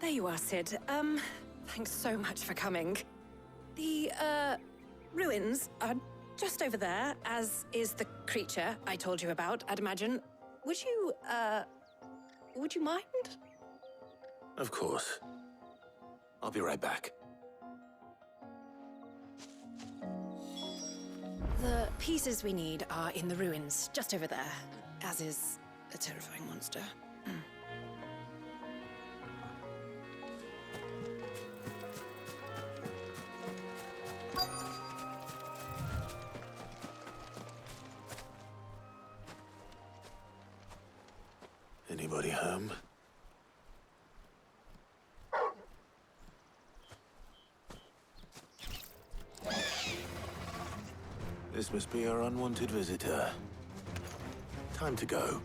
There you are, Sid. Thanks so much for coming. The, ruins are just over there, as is the creature I told you about, I'd imagine. Would you mind? Of course. I'll be right back. The pieces we need are in the ruins, just over there, as is a terrifying monster. Anybody home? This must be our unwanted visitor. Time to go.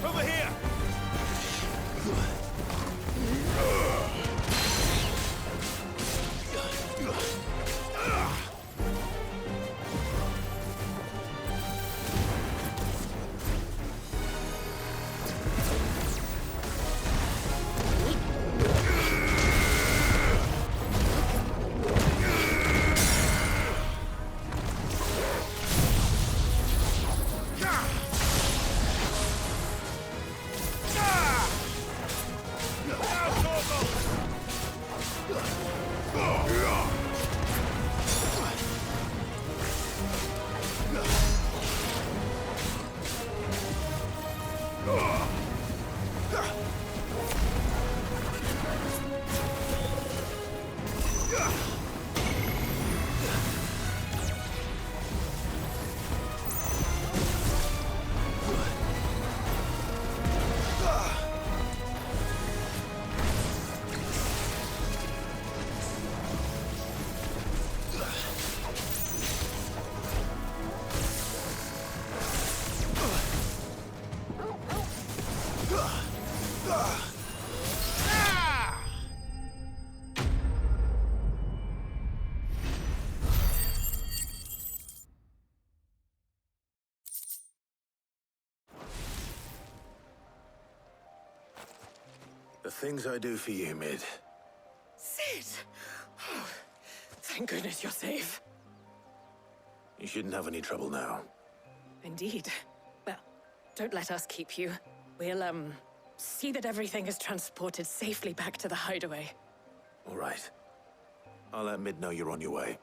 Over here! The things I do for you, Mid. Sid! Oh, thank goodness you're safe. You shouldn't have any trouble now. Indeed. Well, don't let us keep you. We'll, see that everything is transported safely back to the hideaway. All right. I'll let Mid know you're on your way.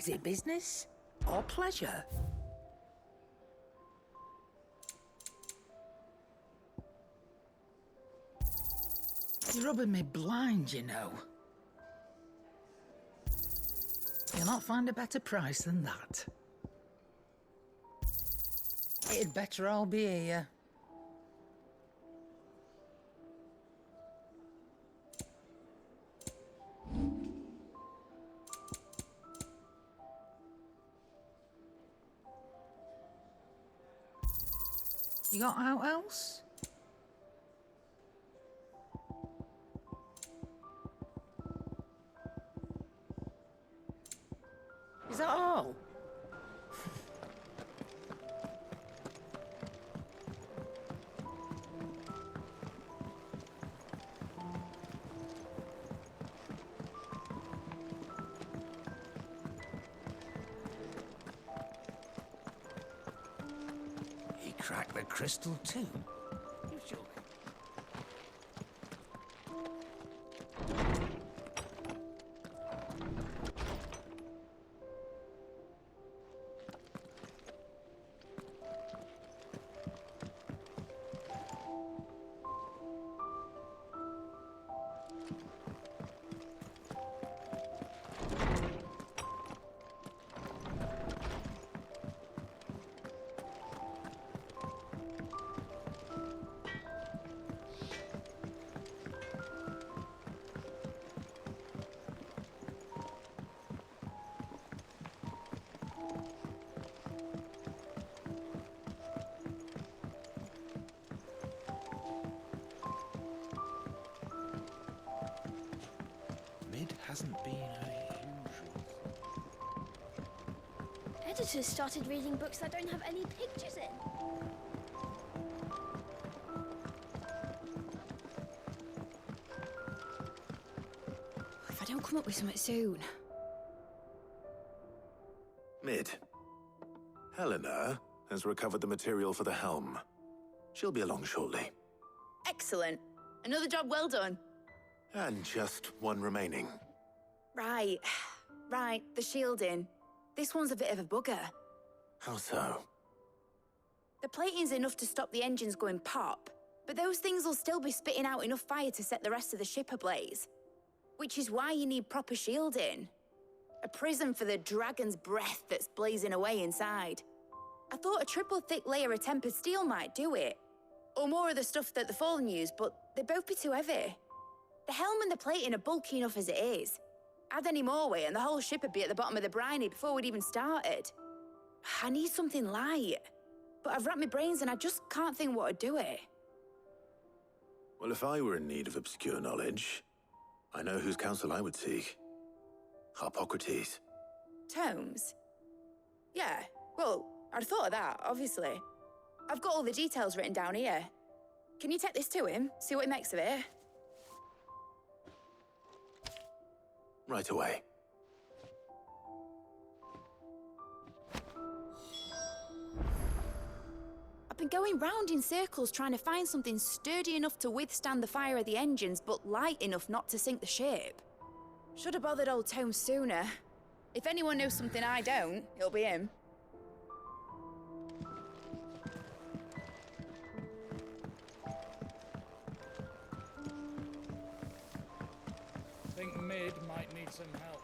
Is it business or pleasure? You're rubbing me blind, you know. You'll not find a better price than that. It'd better all be here. You got out else? Is that all? He cracked the crystal too. You joking? Mid hasn't been her usual. Editors started reading books that don't have any pictures in. If I don't come up with something soon. Mid. Helena has recovered the material for the helm. She'll be along shortly. Excellent. Another job well done. And just one remaining. Right. Right, the shielding. This one's a bit of a bugger. How so? The plating's enough to stop the engines going pop, but those things will still be spitting out enough fire to set the rest of the ship ablaze. Which is why you need proper shielding. A prison for the dragon's breath that's blazing away inside. I thought a triple thick layer of tempered steel might do it. Or more of the stuff that the Fallen use, but they'd both be too heavy. The helm and the plating are bulky enough as it is. Add any more weight and the whole ship would be at the bottom of the briny before we'd even started. I need something light. But I've racked my brains and I just can't think what would do it. Well, if I were in need of obscure knowledge, I know whose counsel I would seek. Harpocrates. Tomes? Yeah, well, I'd thought of that, obviously. I've got all the details written down here. Can you take this to him, see what he makes of it? Right away. I've been going round in circles trying to find something sturdy enough to withstand the fire of the engines, but light enough not to sink the ship. Should have bothered old Tome sooner. If anyone knows something I don't, it'll be him. I think Mid might need some help.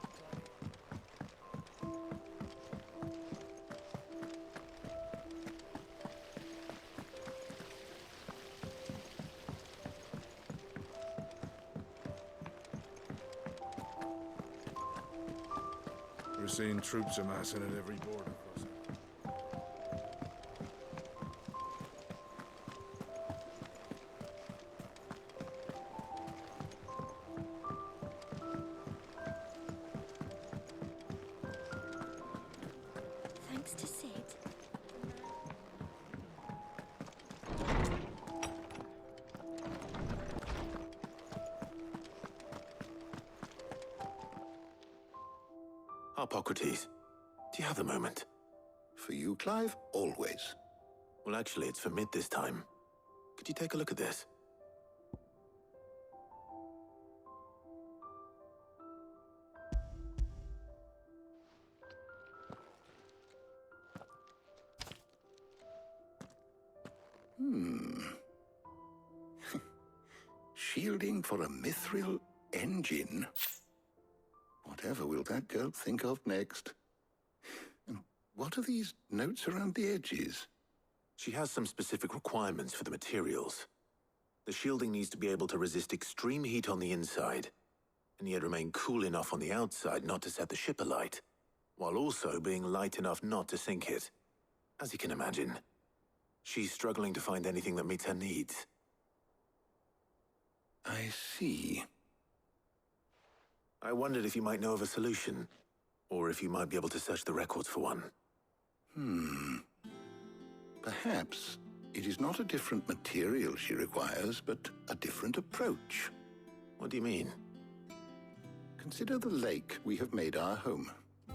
We're seeing troops amassing at every border crossing. Thanks to Sid. Harpocrates, do you have a moment? For you, Clive? Always. Well, actually, it's for Mid this time. Could you take a look at this? shielding for a mithril engine? Whatever will that girl think of next? And what are these notes around the edges? She has some specific requirements for the materials. The shielding needs to be able to resist extreme heat on the inside, and yet remain cool enough on the outside not to set the ship alight, while also being light enough not to sink it. As you can imagine, she's struggling to find anything that meets her needs. I see. I wondered if you might know of a solution, or if you might be able to search the records for one. Perhaps it is not a different material she requires, but a different approach. What do you mean? Consider the lake we have made our home.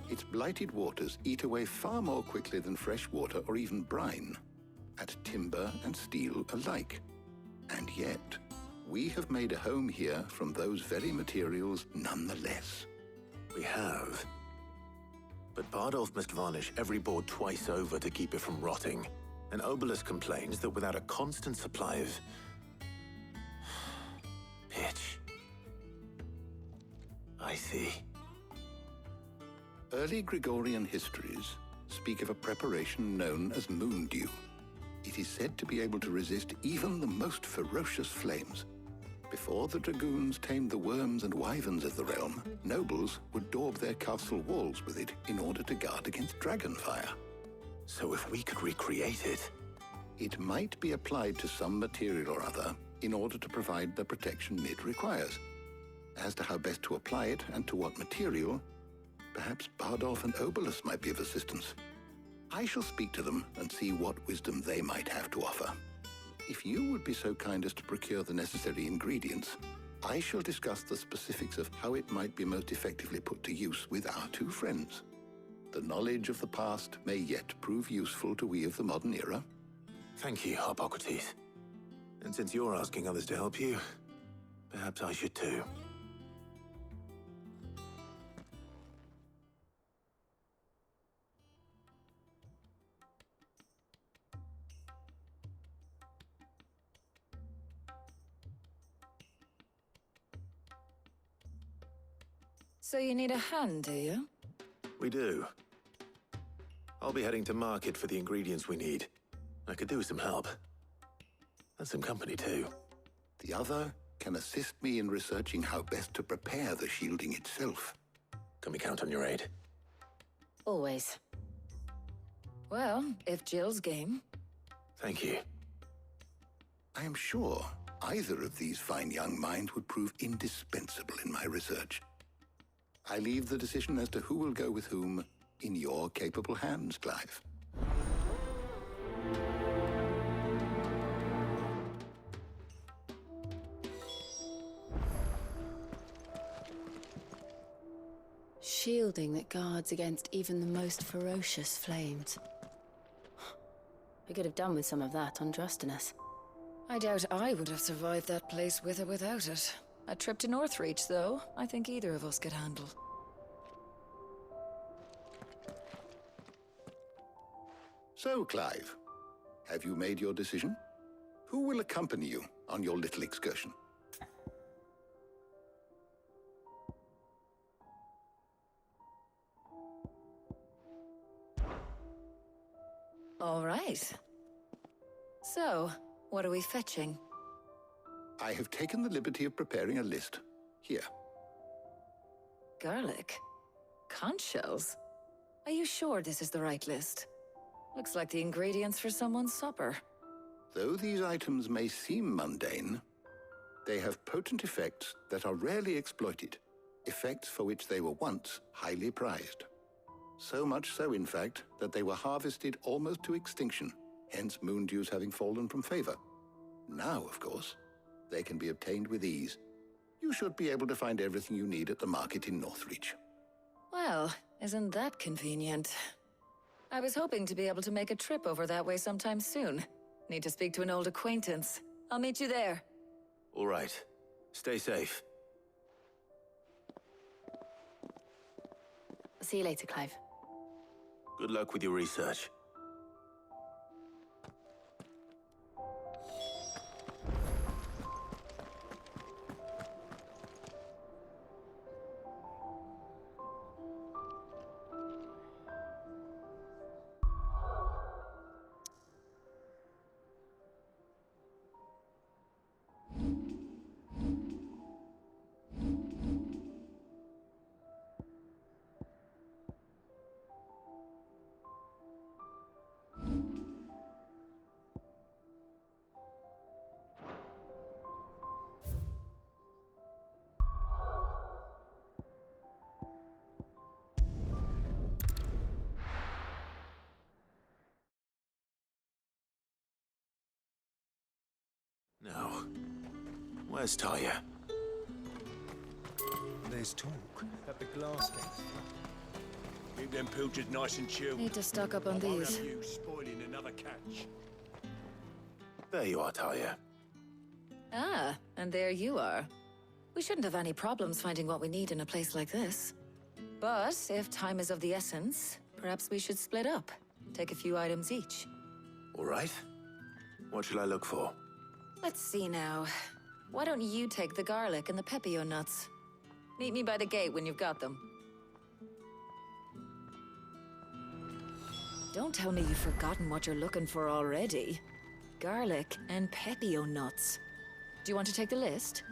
Its blighted waters eat away far more quickly than fresh water or even brine, at timber and steel alike. And yet, we have made a home here from those very materials nonetheless. We have. But Bardolph must varnish every board twice over to keep it from rotting. And Obelus complains that without a constant supply of pitch. I see. Early Gregorian histories speak of a preparation known as moon dew. It is said to be able to resist even the most ferocious flames. Before the dragoons tamed the worms and wyverns of the realm, nobles would daub their castle walls with it in order to guard against dragonfire. So if we could recreate it... It might be applied to some material or other in order to provide the protection it requires. As to how best to apply it and to what material, perhaps Bardolph and Obelus might be of assistance. I shall speak to them and see what wisdom they might have to offer. If you would be so kind as to procure the necessary ingredients, I shall discuss the specifics of how it might be most effectively put to use with our two friends. The knowledge of the past may yet prove useful to we of the modern era. Thank you, Hippocrates. And since you're asking others to help you, perhaps I should too. So you need a hand, do you? We do. I'll be heading to market for the ingredients we need. I could do with some help. And some company, too. The other can assist me in researching how best to prepare the shielding itself. Can we count on your aid? Always. Well, if Jill's game. Thank you. I am sure either of these fine young minds would prove indispensable in my research. I leave the decision as to who will go with whom in your capable hands, Clive. Shielding that guards against even the most ferocious flames. I could have done with some of that on Drustinus. I doubt I would have survived that place with or without it. A trip to Northreach, though, I think either of us could handle. So, Clive, have you made your decision? Who will accompany you on your little excursion? All right. So, what are we fetching? I have taken the liberty of preparing a list. Here. Garlic? Conch shells? Are you sure this is the right list? Looks like the ingredients for someone's supper. Though these items may seem mundane, they have potent effects that are rarely exploited, effects for which they were once highly prized. So much so, in fact, that they were harvested almost to extinction, hence moon dews having fallen from favor. Now, of course, they can be obtained with ease. You should be able to find everything you need at the market in Northreach. Well, isn't that convenient? I was hoping to be able to make a trip over that way sometime soon. Need to speak to an old acquaintance. I'll meet you there. All right. Stay safe. I'll see you later, Clive. Good luck with your research. Where's Taya? There's talk that the glass things. Keep them pilchards nice and chilled. Need to stock up on I won't these. have you spoiling another catch. There you are, Taya. Ah, and there you are. We shouldn't have any problems finding what we need in a place like this. But if time is of the essence, perhaps we should split up. Take a few items each. All right. What should I look for? Let's see now. Why don't you take the garlic and the pepio nuts? Meet me by the gate when you've got them. Don't tell me you've forgotten what you're looking for already. Garlic and pepio nuts. Do you want to take the list?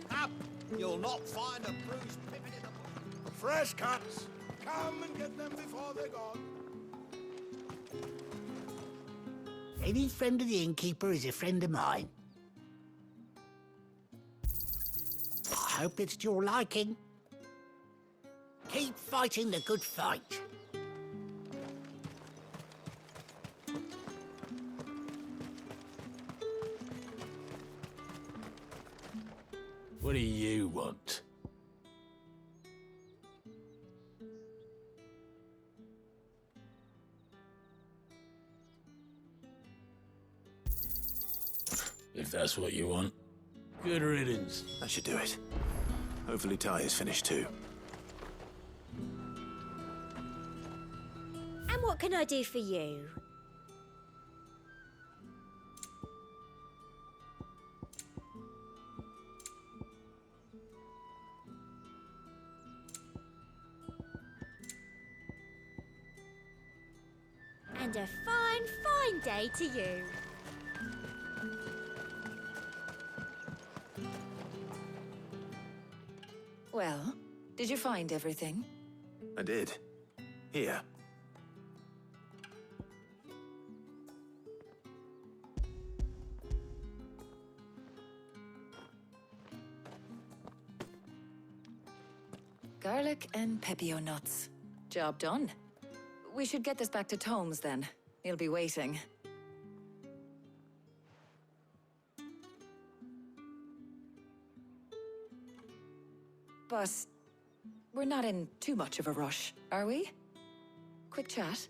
Up! You'll not find a bruised pippin in the bush. Fresh cuts! Come and get them before they're gone. Any friend of the innkeeper is a friend of mine. I hope it's to your liking. Keep fighting the good fight. What do you want? If that's what you want, good riddance. That should do it. Hopefully Taya's finished too. And what can I do for you? And a fine, fine day to you. Well, did you find everything? I did. Here. Garlic and pepio nuts. Job done. We should get this back to Tomes then. He'll be waiting. But we're not in too much of a rush, are we? Quick chat.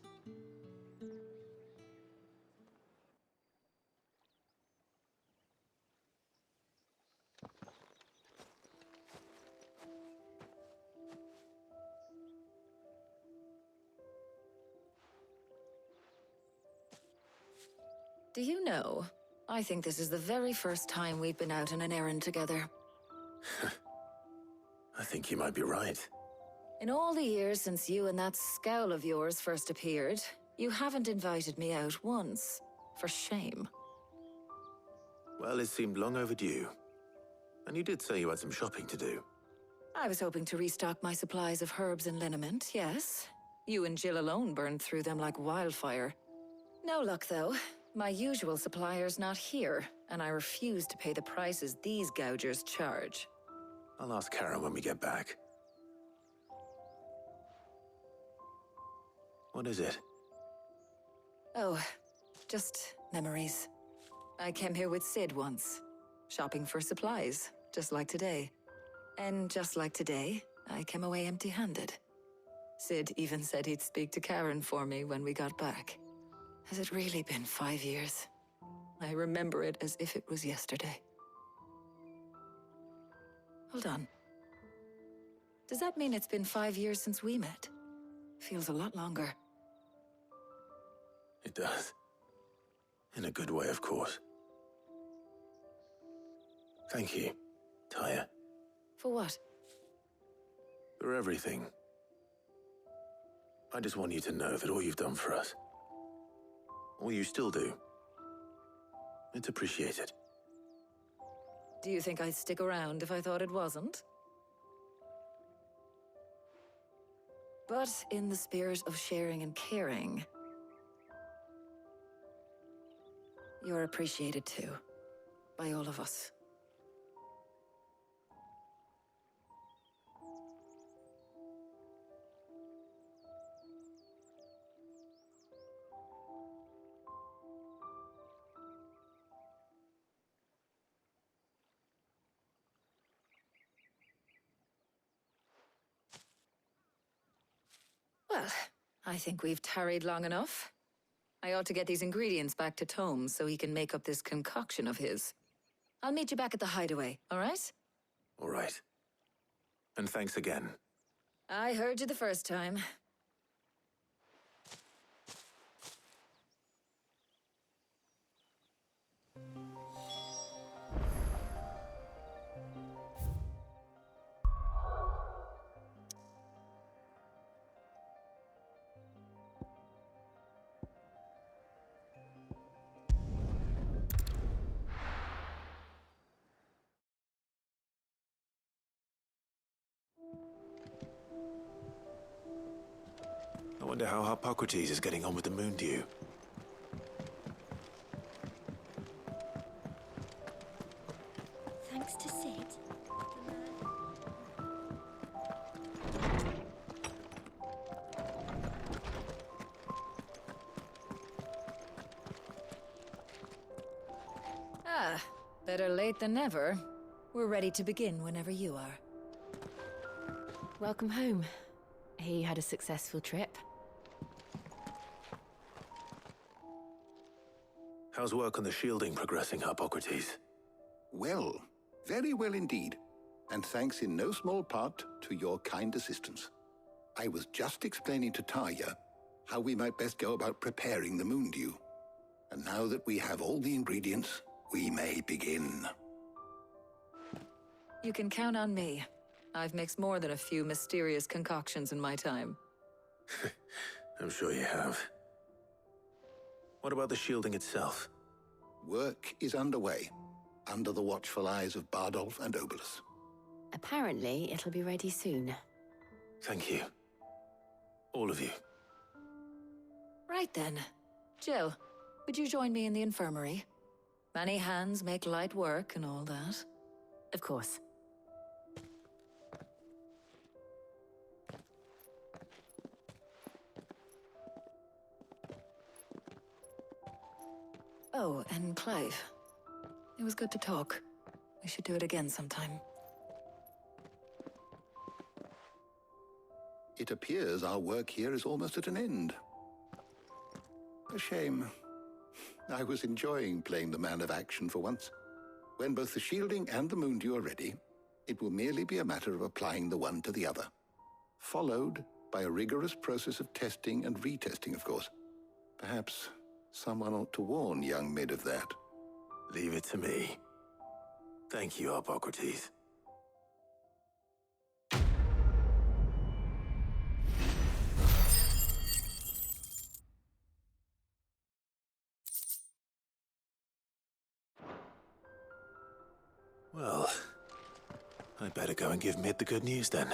Do you know, I think this is the very first time we've been out on an errand together. I think you might be right. In all the years since you and that scowl of yours first appeared, you haven't invited me out once. For shame. Well, it seemed long overdue. And you did say you had some shopping to do. I was hoping to restock my supplies of herbs and liniment, yes. You and Jill alone burned through them like wildfire. No luck, though. My usual supplier's not here, and I refuse to pay the prices these gougers charge. I'll ask Karen when we get back. What is it? Oh, just memories. I came here with Sid once, shopping for supplies, just like today. And just like today, I came away empty-handed. Sid even said he'd speak to Karen for me when we got back. Has it really been 5 years? I remember it as if it was yesterday. Hold on. Does that mean it's been 5 years since we met? Feels a lot longer. It does. In a good way, of course. Thank you, Tyre. For what? For everything. I just want you to know that all you've done for us, all you still do, it's appreciated. Do you think I'd stick around if I thought it wasn't? But in the spirit of sharing and caring, you're appreciated too, by all of us. Well, I think we've tarried long enough. I ought to get these ingredients back to Tome so he can make up this concoction of his. I'll meet you back at the hideaway, all right? All right. And thanks again. I heard you the first time. I wonder how Hippocrates is getting on with the moon dew. Thanks to Sid. Ah, better late than never. We're ready to begin whenever you are. Welcome home. He had a successful trip. How's work on the shielding progressing, Hippocrates? Well, very well indeed. And thanks in no small part to your kind assistance. I was just explaining to Tarja how we might best go about preparing the moon dew. And now that we have all the ingredients, we may begin. You can count on me. I've mixed more than a few mysterious concoctions in my time. I'm sure you have. What about the shielding itself? Work is underway, under the watchful eyes of Bardolph and Obolus. Apparently, it'll be ready soon. Thank you. All of you. Right then. Jill, would you join me in the infirmary? Many hands make light work and all that. Of course. Oh, and Clive. It was good to talk. We should do it again sometime. It appears our work here is almost at an end. A shame. I was enjoying playing the man of action for once. When both the shielding and the moon dew are ready, it will merely be a matter of applying the one to the other. Followed by a rigorous process of testing and retesting, of course. Perhaps someone ought to warn young Mid of that. Leave it to me. Thank you, Hippocrates. Well, I better go and give Mid the good news then.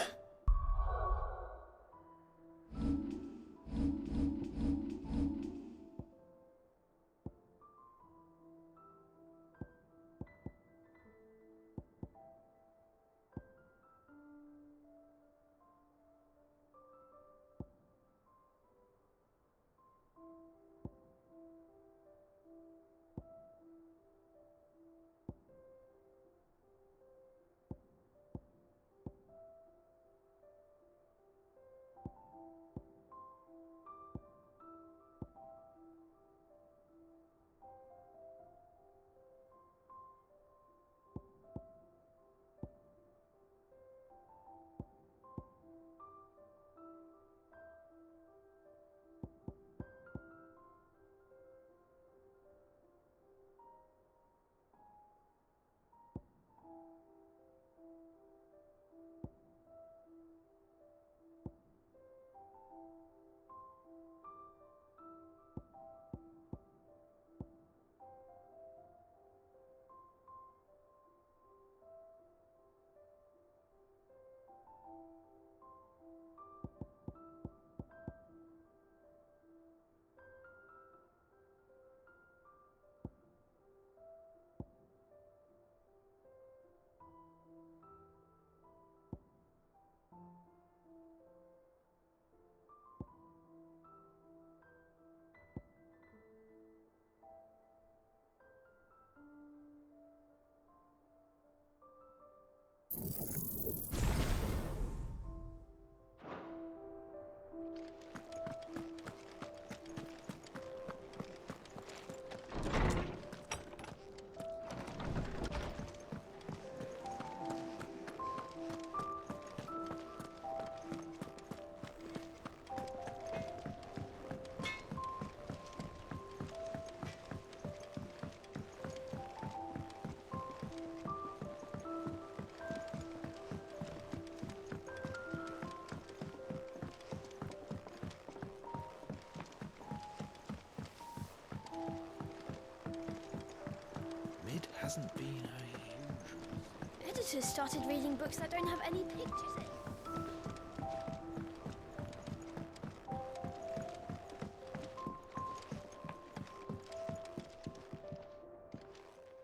just started reading books that don't have any pictures in.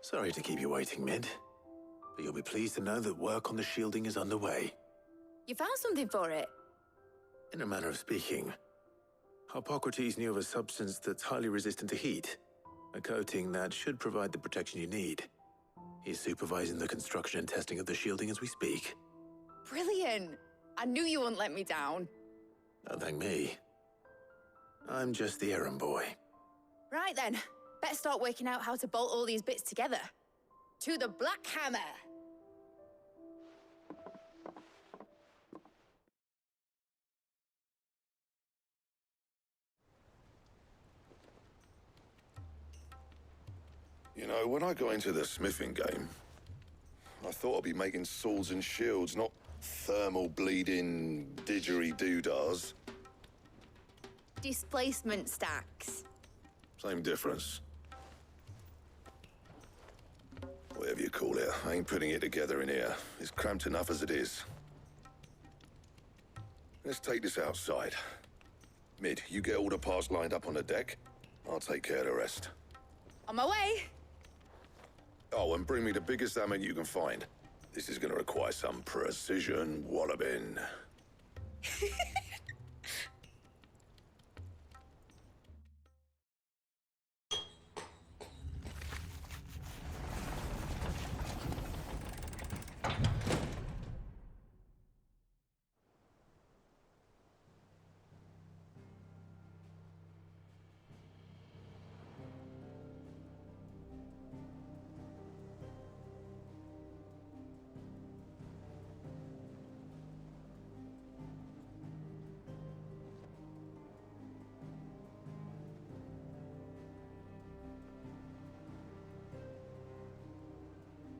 Sorry to keep you waiting, Mid. But you'll be pleased to know that work on the shielding is underway. You found something for it? In a manner of speaking, Hippocrates knew of a substance that's highly resistant to heat. A coating that should provide the protection you need. He's supervising the construction and testing of the shielding as we speak. Brilliant! I knew you wouldn't let me down. Don't thank me. I'm just the errand boy. Right then, better start working out how to bolt all these bits together. To the Black Hammer! You know, when I got into the smithing game, I thought I'd be making swords and shields, not thermal bleeding didgeridoo-dahs. Displacement stacks. Same difference. Whatever you call it, I ain't putting it together in here. It's cramped enough as it is. Let's take this outside. Mid, you get all the parts lined up on the deck. I'll take care of the rest. On my way! Oh, and bring me the biggest hammer you can find. This is gonna require some precision walloping.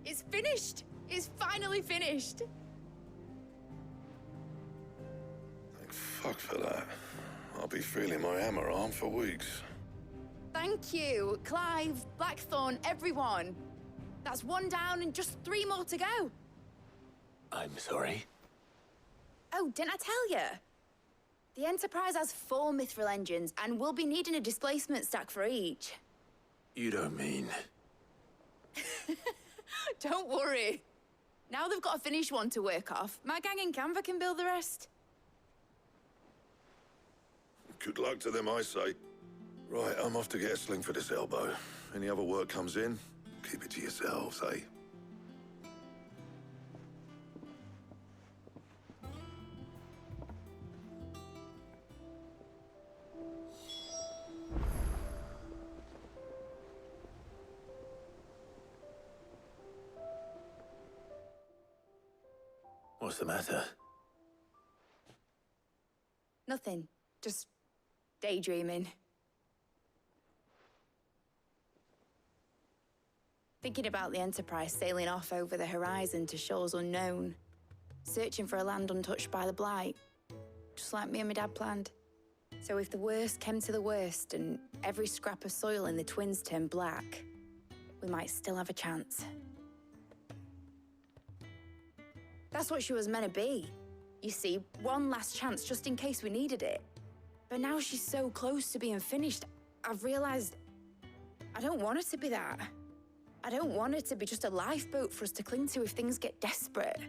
It's finished! It's finally finished! Thank fuck for that. I'll be feeling my hammer arm for weeks. Thank you, Clive, Blackthorn, everyone. That's one down and just 3 more to go. I'm sorry. Oh, didn't I tell you? The Enterprise has 4 mithril engines, and we'll be needing a displacement stack for each. You don't mean... Don't worry. Now they've got a finished one to work off. My gang in Canva can build the rest. Good luck to them, I say. Right, I'm off to get a sling for this elbow. Any other work comes in, keep it to yourselves, eh? What's the matter? Nothing. Just daydreaming. Thinking about the Enterprise sailing off over the horizon to shores unknown. Searching for a land untouched by the Blight. Just like me and my dad planned. So if the worst came to the worst and every scrap of soil in the Twins turned black, we might still have a chance. That's what she was meant to be. You see, one last chance just in case we needed it. But now she's so close to being finished, I've realized I don't want it to be that. I don't want it to be just a lifeboat for us to cling to if things get desperate.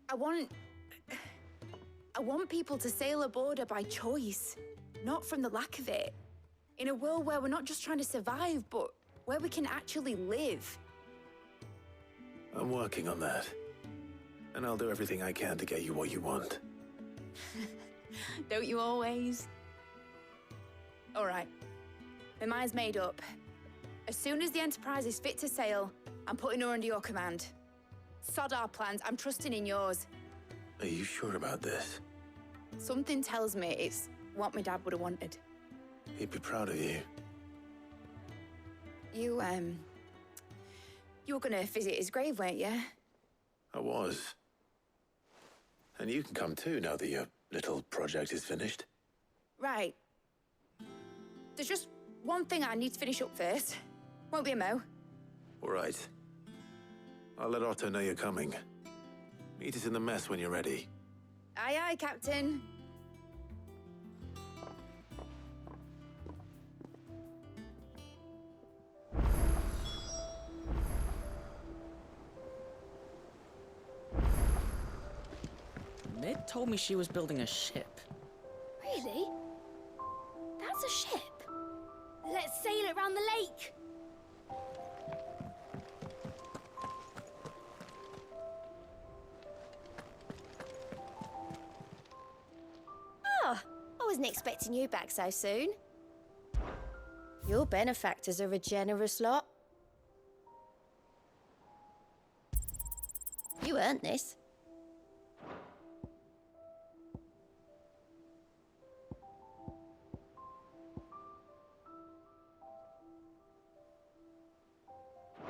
I want people to sail aboard her by choice, not from the lack of it. In a world where we're not just trying to survive, but where we can actually live. I'm working on that. And I'll do everything I can to get you what you want. Don't you always? All right. My mind's made up. As soon as the Enterprise is fit to sail, I'm putting her under your command. Sod our plans, I'm trusting in yours. Are you sure about this? Something tells me it's what my dad would have wanted. He'd be proud of you. You were gonna visit his grave, weren't you? I was. And you can come too now that your little project is finished. Right. There's just one thing I need to finish up first. Won't be a mo. All right. I'll let Otto know you're coming. Meet us in the mess when you're ready. Aye, aye, Captain. Mid told me she was building a ship. Really? That's a ship. Let's sail it around the lake. Oh, I wasn't expecting you back so soon. Your benefactors are a generous lot. You earned this.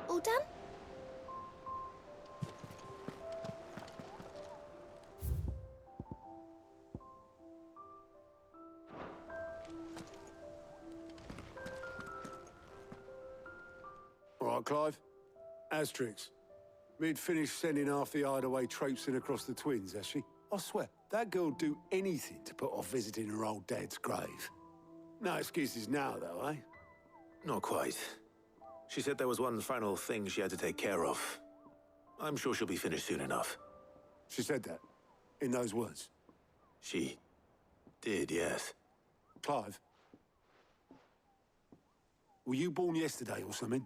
All done? All right, Clive. Asterix. Mid finished sending half the hideaway traipsing across the twins, has she? I swear, that girl'd do anything to put off visiting her old dad's grave. No excuses now, though, eh? Not quite. She said there was one final thing she had to take care of. I'm sure she'll be finished soon enough. She said that? In those words? She did, yes. Clive? Were you born yesterday or something?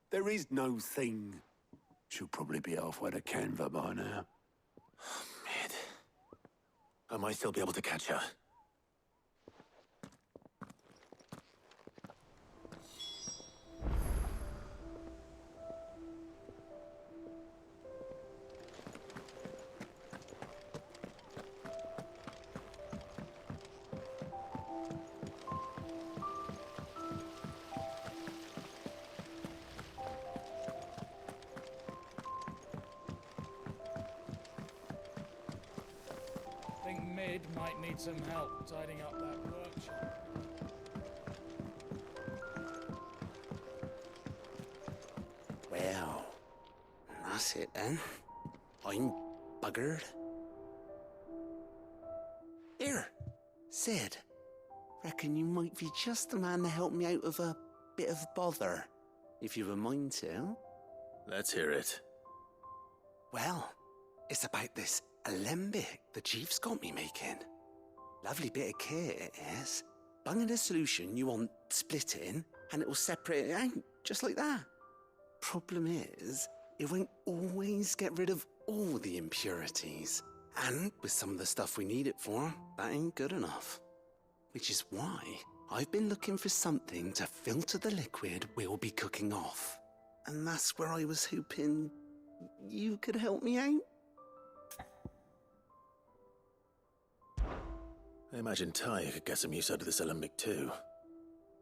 There is no thing. She'll probably be halfway to Canva by now. Mid. I might still be able to catch her. I think Mid might need some help tidying up that workshop. Well, that's it then. I'm buggered. Here, Sid. Reckon you might be just the man to help me out of a bit of bother, if you've a mind to. Let's hear it. Well, it's about this alembic the chief's got me making. Lovely bit of kit it is. Bung in a solution you want splitting, and it'll separate it out, just like that. Problem is, it won't always get rid of all the impurities. And with some of the stuff we need it for, that ain't good enough. Which is why I've been looking for something to filter the liquid we'll be cooking off. And that's where I was hoping you could help me out. I imagine Ty could get some use out of this alembic too.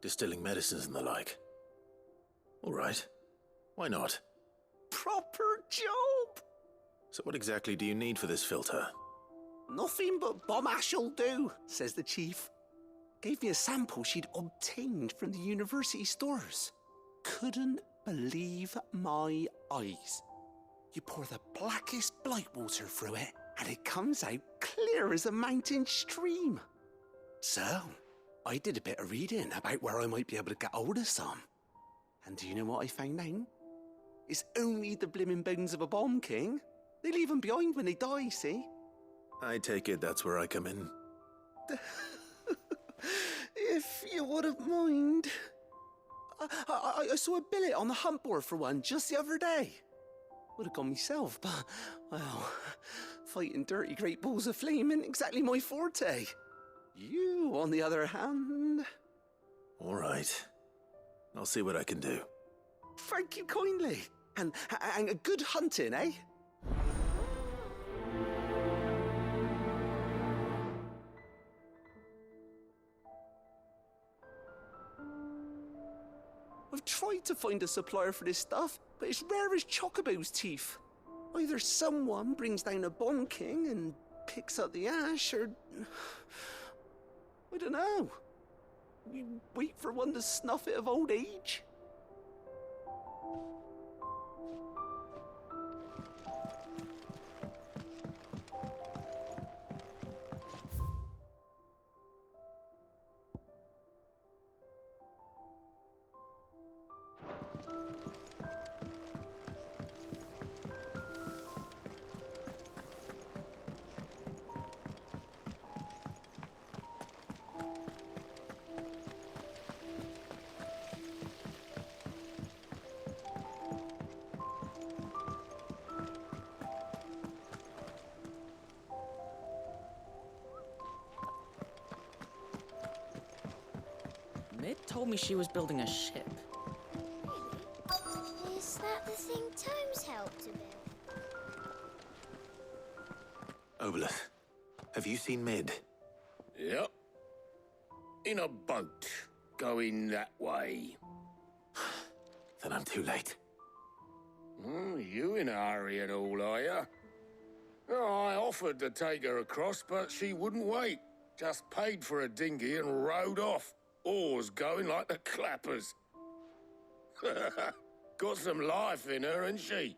Distilling medicines and the like. All right. Why not? Proper job! So what exactly do you need for this filter? Nothing but bomb ash'll do, says the chief. Gave me a sample she'd obtained from the university stores. Couldn't believe my eyes. You pour the blackest blight water through it, and it comes out clear as a mountain stream. So, I did a bit of reading about where I might be able to get hold of some. And do you know what I found out? It's only the blimmin' bones of a bomb king. They leave them behind when they die, see? I take it that's where I come in. If you wouldn't mind. I saw a billet on the hunt board for one just the other day. Would have gone myself, but, well, fighting dirty great balls of flame ain't exactly my forte. You, on the other hand... All right. I'll see what I can do. Thank you kindly. And a good hunting, eh? I've tried to find a supplier for this stuff, but it's rare as Chocobo's teeth. Either someone brings down a bomb king and picks up the ash, or... I don't know. We wait for one to snuff it of old age. told me she was building a ship. Really? Is that the thing Tomes helped to build? Obolus, have you seen Mid? Yep. In a boat, going that way. Then I'm too late. You in a hurry and all, are you? Oh, I offered to take her across, but she wouldn't wait. Just paid for a dinghy and rowed off. Oars going like the clappers. Got some life in her, ain't she?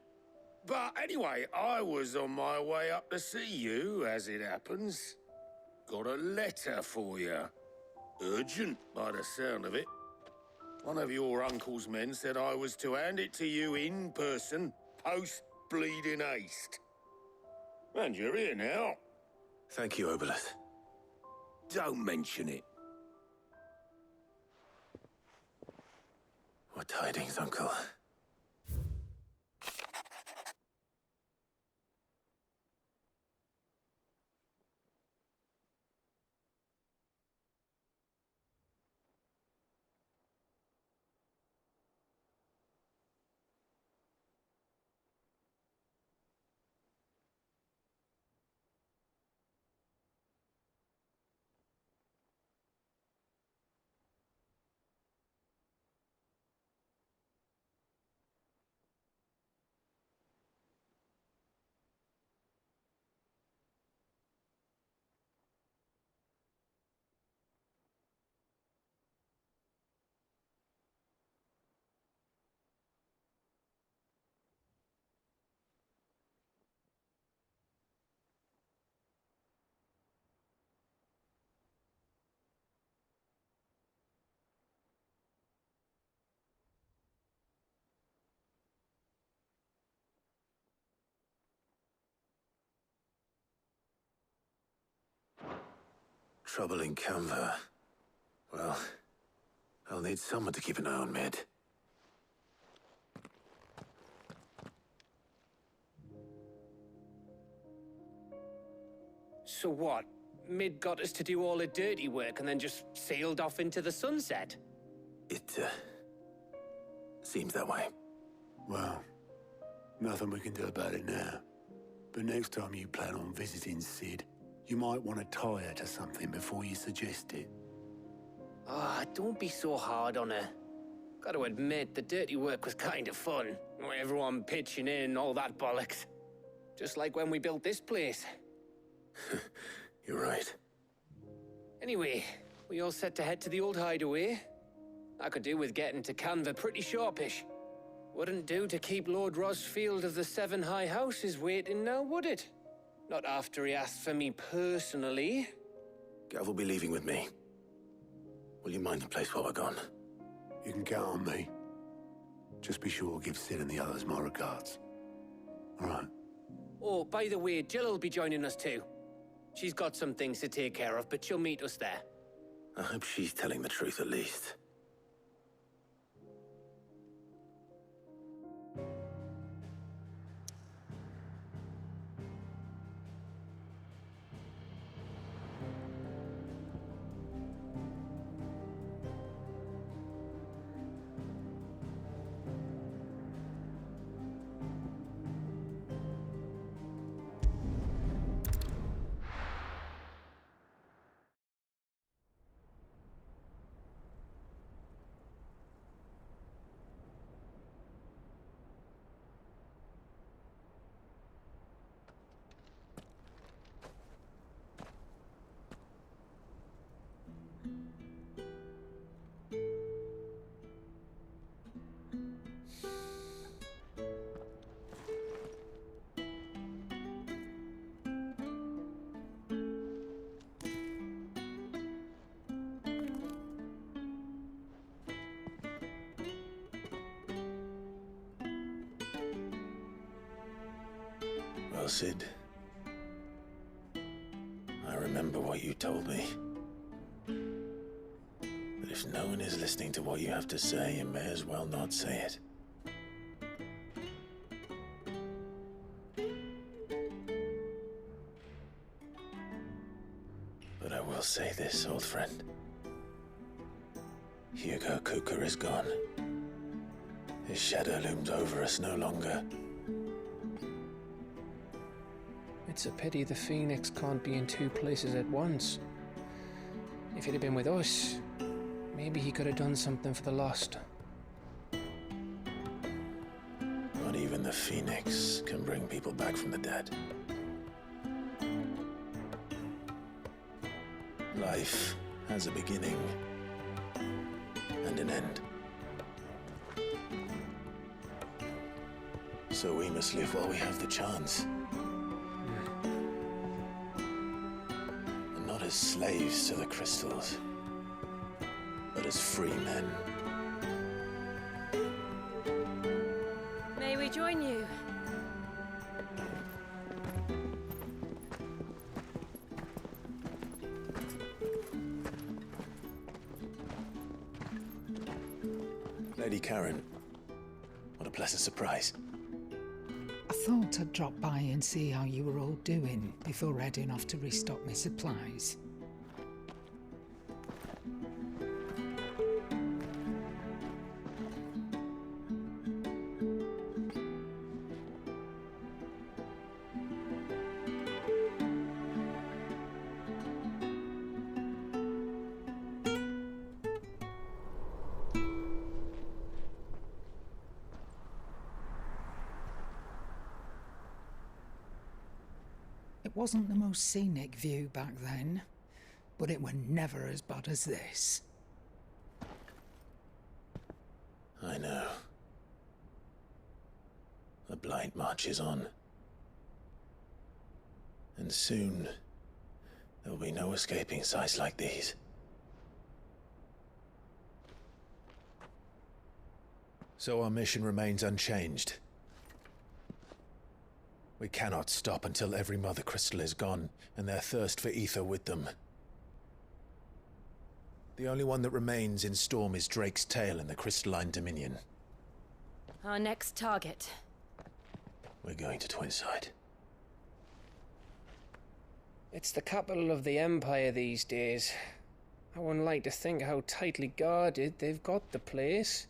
But anyway, I was on my way up to see you, as it happens. Got a letter for you. Urgent, by the sound of it. One of your uncle's men said I was to hand it to you in person, post-bleeding haste. And you're here now. Thank you, Obolus. Don't mention it. What tidings, Uncle? Trouble in Canva. Well, I'll need someone to keep an eye on Mid. So what? Mid got us to do all the dirty work and then just sailed off into the sunset? It, seems that way. Well, nothing we can do about it now. But next time you plan on visiting Sid, you might want to tie her to something before you suggest it. Ah, don't be so hard on her. Gotta admit, the dirty work was kind of fun. Everyone pitching in, all that bollocks. Just like when we built this place. You're right. Anyway, we all set to head to the old hideaway. I could do with getting to Canva pretty sharpish. Wouldn't do to keep Lord Rosfield of the Seven High Houses waiting now, would it? Not after he asked for me personally. Gav will be leaving with me. Will you mind the place while we're gone? You can count on me. Just be sure to give Sid and the others my regards. All right. Oh, by the way, Jill will be joining us too. She's got some things to take care of, but she'll meet us there. I hope she's telling the truth at least. Well, Sid, I remember what you told me. That if no one is listening to what you have to say, you may as well not say it. But I will say this, old friend. Hugo Kuka is gone. His shadow looms over us no longer. It's a pity the Phoenix can't be in two places at once. If he'd have been with us, maybe he could have done something for the lost. Not even the Phoenix can bring people back from the dead. Life has a beginning and an end. So we must live while we have the chance. And not as slaves to the crystals, but as free men. May we join you? Lady Karen, what a pleasant surprise. I thought I'd drop by and see how you were all doing before heading off to restock my supplies. It wasn't the most scenic view back then, but it were never as bad as this. I know. The blight marches on. And soon, there will be no escaping sights like these. So our mission remains unchanged. We cannot stop until every Mother Crystal is gone, and their thirst for ether with them. The only one that remains in Storm is Drake's Tail in the Crystalline Dominion. Our next target. We're going to Twinside. It's the capital of the Empire these days. I wouldn't like to think how tightly guarded they've got the place.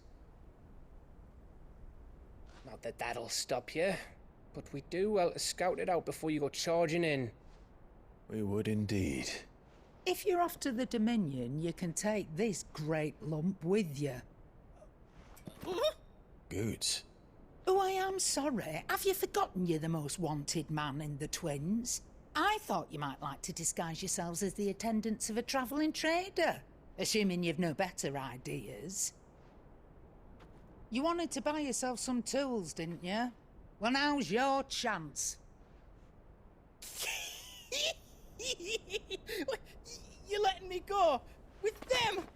Not that that'll stop you, but we do well to scout it out before you go charging in. We would indeed. If you're off to the Dominion, you can take this great lump with you. Goods. Oh, I am sorry. Have you forgotten you're the most wanted man in the Twins? I thought you might like to disguise yourselves as the attendants of a travelling trader, assuming you've no better ideas. You wanted to buy yourself some tools, didn't you? Well, now's your chance. You're letting me go with them?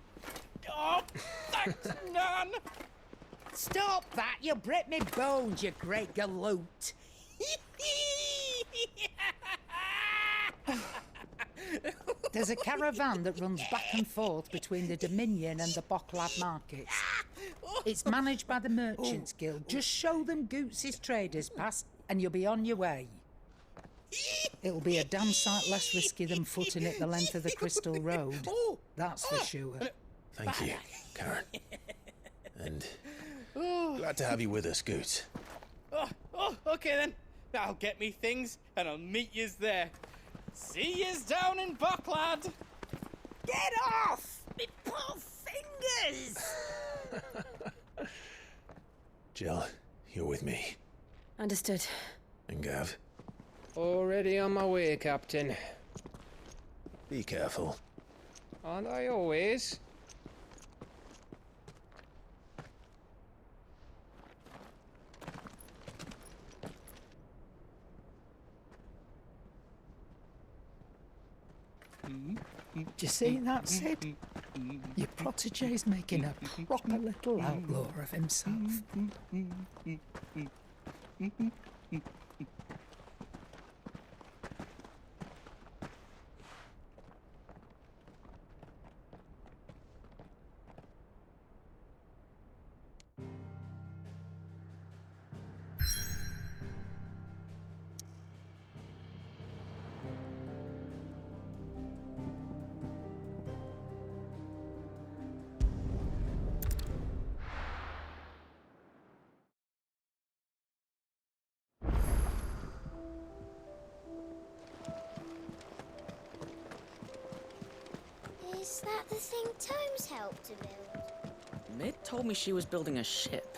Oh, thanks, Nan. Stop that! You'll break me bones, you great galoot. There's a caravan that runs back and forth between the Dominion and the Bocklad markets. It's managed by the Merchants Guild. Just show them Goots' traders pass and you'll be on your way. It'll be a damn sight less risky than footing it the length of the Crystal Road. That's for sure. Thank you, Karen. And glad to have you with us, Goots. Okay then. I'll get me things and I'll meet yous there. See yous down in Bocklad. Get off! Me poor fingers! Jill, you're with me. Understood. And Gav? Already on my way, Captain. Be careful. Aren't I always? Do you see that, Sid? Your protege's making a proper little outlaw of himself. Is that the thing Tomes helped to build? Mid told me she was building a ship.